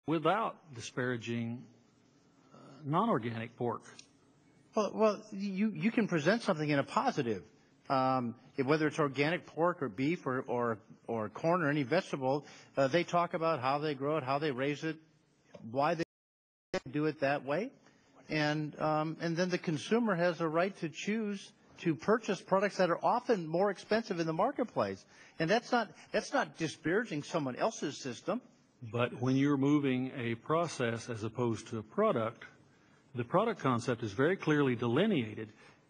without disparaging non-organic pork. Well, you can present something in a positive, whether it's organic pork or beef or corn or any vegetable. They talk about how they grow it, how they raise it, why they do it that way, and then the consumer has a right to choose to purchase products that are often more expensive in the marketplace, and that's not disparaging someone else's system. But when you're moving a process as opposed to a product, the product concept is very clearly delineated.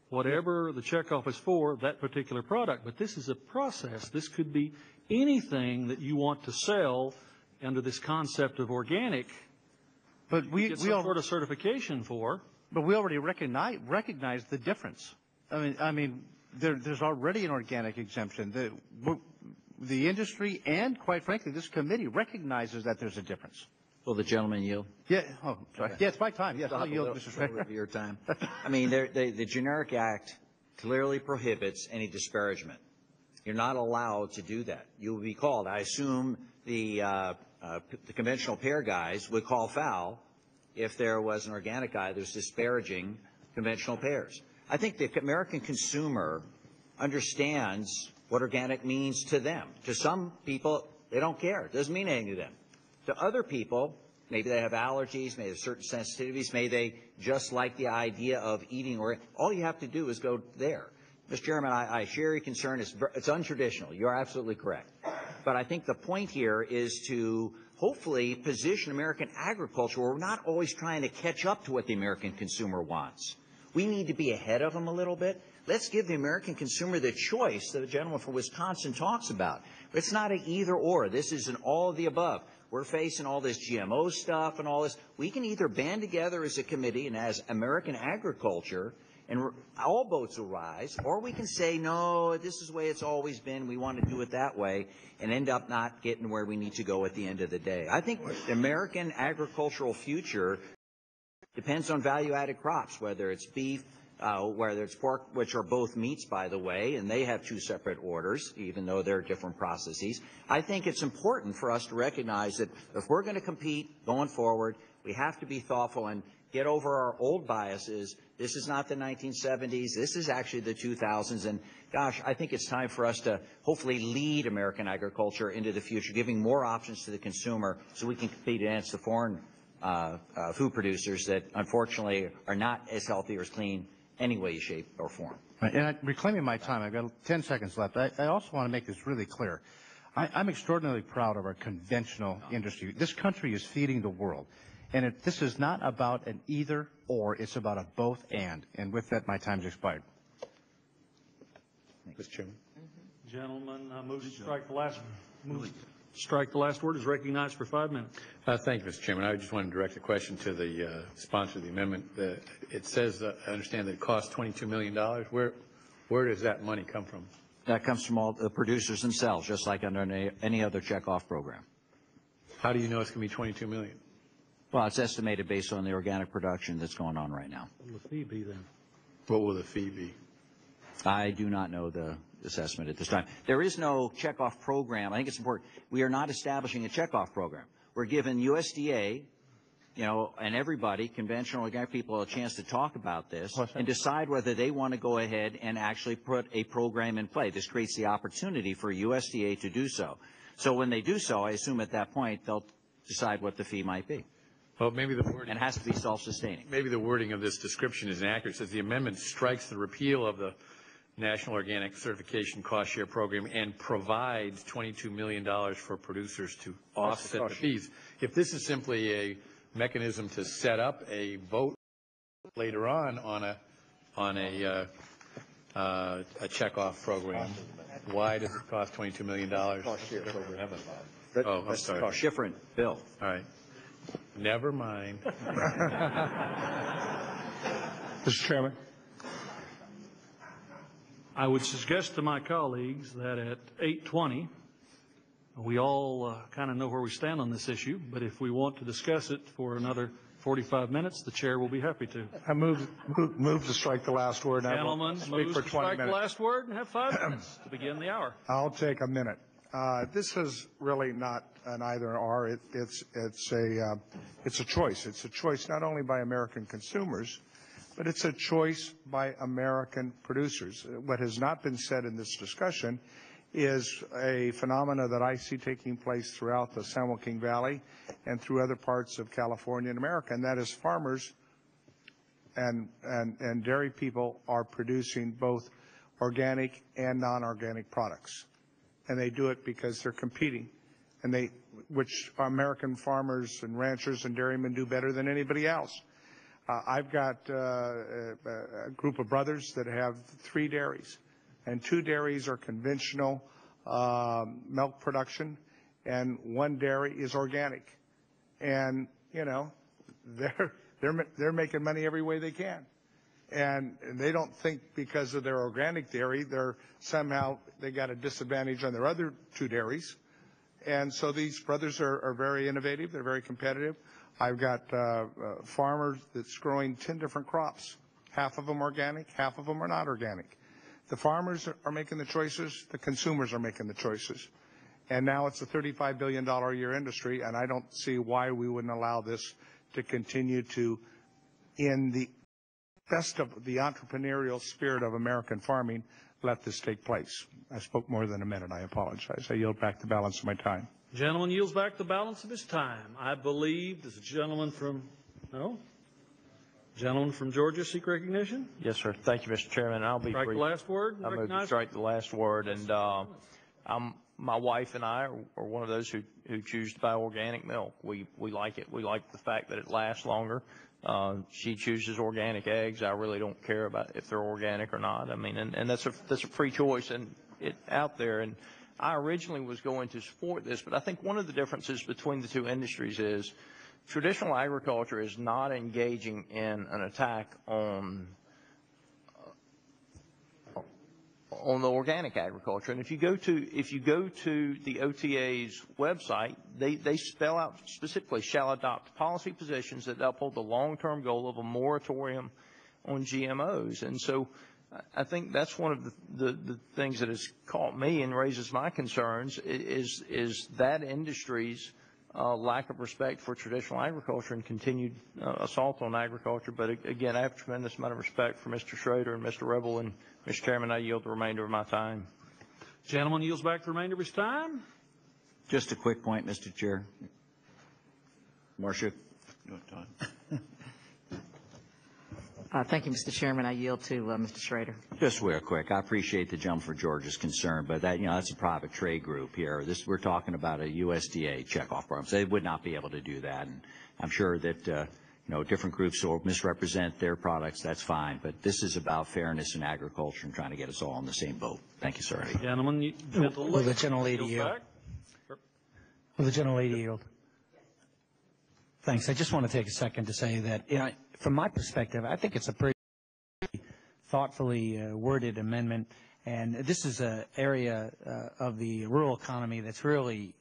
Whatever the checkoff is for, that particular product. But this is a process. This could be anything that you want to sell under this concept of organic. But we get some sort of certification for. But we already recognize the difference. I mean, there's already an organic exemption. The industry and, quite frankly, this committee recognizes that there's a difference. Will the gentleman yield? Yeah. Oh, sorry. Yeah, it's my time. Yes, I'll yield, Mr. Schrader. Your time. I mean, the Generic Act clearly prohibits any disparagement. You're not allowed to do that. You will be called. I assume the conventional pear guys would call foul if there was an organic guy that was disparaging conventional pears. I think the American consumer understands what organic means to them. To some people, they don't care. It doesn't mean anything to them. To other people, maybe they have allergies, maybe they have certain sensitivities, maybe they just like the idea of eating organic. All you have to do is go there. Mr. Chairman, I share your concern. It's untraditional. You're absolutely correct. But I think the point here is to hopefully position American agriculture where we're not always trying to catch up to what the American consumer wants. We need to be ahead of them a little bit. Let's give the American consumer the choice that the gentleman from Wisconsin talks about. It's not an either or. This is an all of the above. We're facing all this GMO stuff and all this. We can either band together as a committee and as American agriculture and all boats will rise, or we can say, no, this is the way it's always been. We want to do it that way and end up not getting where we need to go at the end of the day. I think the American agricultural future depends on value-added crops, whether it's beef, whether it's pork, which are both meats, by the way, and they have two separate orders, even though they're different processes. I think it's important for us to recognize that if we're going to compete going forward, we have to be thoughtful and get over our old biases. This is not the 1970s. This is actually the 2000s. And, gosh, I think it's time for us to hopefully lead American agriculture into the future, giving more options to the consumer so we can compete against the foreign food producers that, unfortunately, are not as healthy or as clean any way, shape, or form. Right, and reclaiming my time, I've got 10 seconds left. I also want to make this really clear. I'm extraordinarily proud of our conventional industry. This country is feeding the world. And this is not about an either or, it's about a both and. And with that, my time's expired. Mr. Chairman. Gentleman, move to strike the last. Strike the last word is recognized for 5 minutes. Thank you, Mr. Chairman. I just want to direct a question to the sponsor of the amendment. It says, I understand that it costs $22 million. Where does that money come from? That comes from all the producers themselves, just like under any other checkoff program. How do you know it's going to be $22 million? Well, it's estimated based on the organic production that's going on right now. What will the fee be then? What will the fee be? I do not know the assessment at this time. There is no checkoff program. I think it's important. We are not establishing a checkoff program. We're giving USDA, and everybody, conventional organic people, a chance to talk about this and decide whether they want to go ahead and actually put a program in play. This creates the opportunity for USDA to do so. So when they do so, I assume at that point they'll decide what the fee might be. Well, maybe the wording. And it has to be self-sustaining. Maybe the wording of this description is inaccurate. It says the amendment strikes the repeal of the National Organic Certification Cost Share Program and provides $22 million for producers to offset the fees. If this is simply a mechanism to set up a vote later on a checkoff program, why does it cost $22 million? Cost share program. Oh, I'm sorry. Cost different bill. All right. Never mind. Mr. Chairman. I would suggest to my colleagues that at 8:20, we all kind of know where we stand on this issue, but if we want to discuss it for another 45 minutes, the chair will be happy to. I move to strike the last word. Gentlemen, speak for 20 minutes. Strike the last word and have 5 minutes to begin the hour. I'll take a minute. This is really not an either or. It's a choice. It's a choice not only by American consumers, but it's a choice by American producers. What has not been said in this discussion is a phenomena that I see taking place throughout the San Joaquin Valley and through other parts of California and America, and that is farmers and dairy people are producing both organic and non-organic products. And they do it because they're competing, and which American farmers and ranchers and dairymen do better than anybody else. I've got a group of brothers that have 3 dairies, and 2 dairies are conventional milk production, and 1 dairy is organic. And you know, they're making money every way they can. And they don't think because of their organic dairy, they got a disadvantage on their other 2 dairies. And so these brothers are very innovative. They're very competitive. I've got farmers that's growing 10 different crops. Half of them organic, half of them are not organic. The farmers are making the choices. The consumers are making the choices. And now it's a $35 billion a year industry, and I don't see why we wouldn't allow this to continue to, in the best of the entrepreneurial spirit of American farming, let this take place. I spoke more than a minute. I apologize. I yield back the balance of my time. Gentleman yields back the balance of his time. I believe, does the gentleman from, no? Gentleman from Georgia seek recognition? Yes, sir. Thank you, Mr. Chairman. I'll be Strike brief. the last word. I move to Recognize. strike the last word. And my wife and I are one of those who choose to buy organic milk. We like it. We like the fact that it lasts longer. She chooses organic eggs. I really don't care about if they're organic or not. I mean, and that's a free choice and it out there. And I originally was going to support this, but I think one of the differences between the 2 industries is traditional agriculture is not engaging in an attack on the organic agriculture. And if you go to the OTA's website, they spell out specifically shall adopt policy positions that uphold the long-term goal of a moratorium on GMOs. And so I think that's one of the things that has caught me and raises my concerns is that industry's lack of respect for traditional agriculture and continued assault on agriculture. But again, I have a tremendous amount of respect for Mr. Schrader and Mr. Rebel, and Mr. Chairman, I yield the remainder of my time. Gentleman yields back the remainder of his time. Just a quick point, Mr. Chair. Marcia. Thank you, Mr. Chairman. I yield to Mr. Schrader. Just real quick, I appreciate the gentleman from Georgia's concern, but that's a private trade group here. We're talking about a USDA checkoff program, so they would not be able to do that. And I'm sure that different groups will misrepresent their products. That's fine, but this is about fairness in agriculture and trying to get us all in the same boat. Thank you, sir. Gentleman, Will the gentlelady yield? Will the gentlelady yield? Thanks. I just want to take a second to say that, from my perspective, I think it's a pretty thoughtfully worded amendment, and this is an area of the rural economy that's really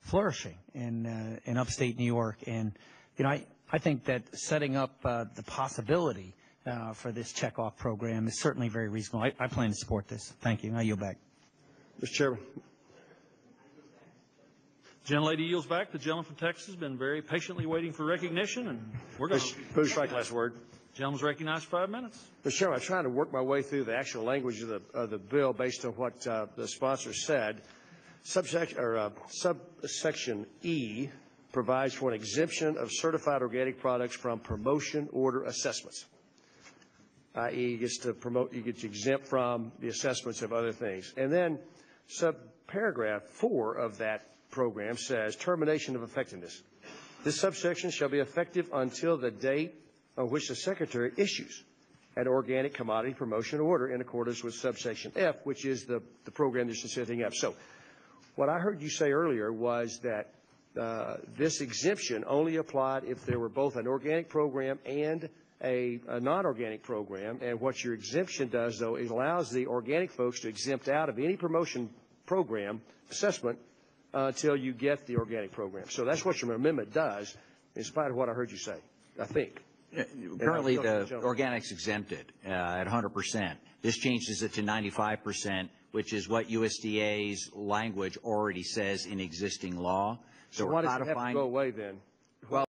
flourishing in upstate New York. And I think that setting up the possibility for this checkoff program is certainly very reasonable. I plan to support this. Thank you. I yield back. Mr. Chairman. Gentlelady yields back. The gentleman from Texas has been very patiently waiting for recognition, and we're going to Move to strike last word. Gentleman's recognized for 5 minutes. Mr. Chairman, I'm trying to work my way through the actual language of the bill based on what the sponsor said. Subsection E provides for an exemption of certified organic products from promotion order assessments, i.e. you get to exempt from the assessments of other things. And then subparagraph 4 of that program says termination of effectiveness. This subsection shall be effective until the date on which the Secretary issues an organic commodity promotion order in accordance with subsection F, which is the program that's setting up. So what I heard you say earlier was that this exemption only applied if there were both an organic program and a non-organic program. And what your exemption does, though, it allows the organic folks to exempt out of any promotion program assessment until you get the organic program. So that's what your amendment does, in spite of what I heard you say, I think. Currently, the organic's exempted at 100%. This changes it to 95%, which is what USDA's language already says in existing law. So why does it have to codifying- go away then?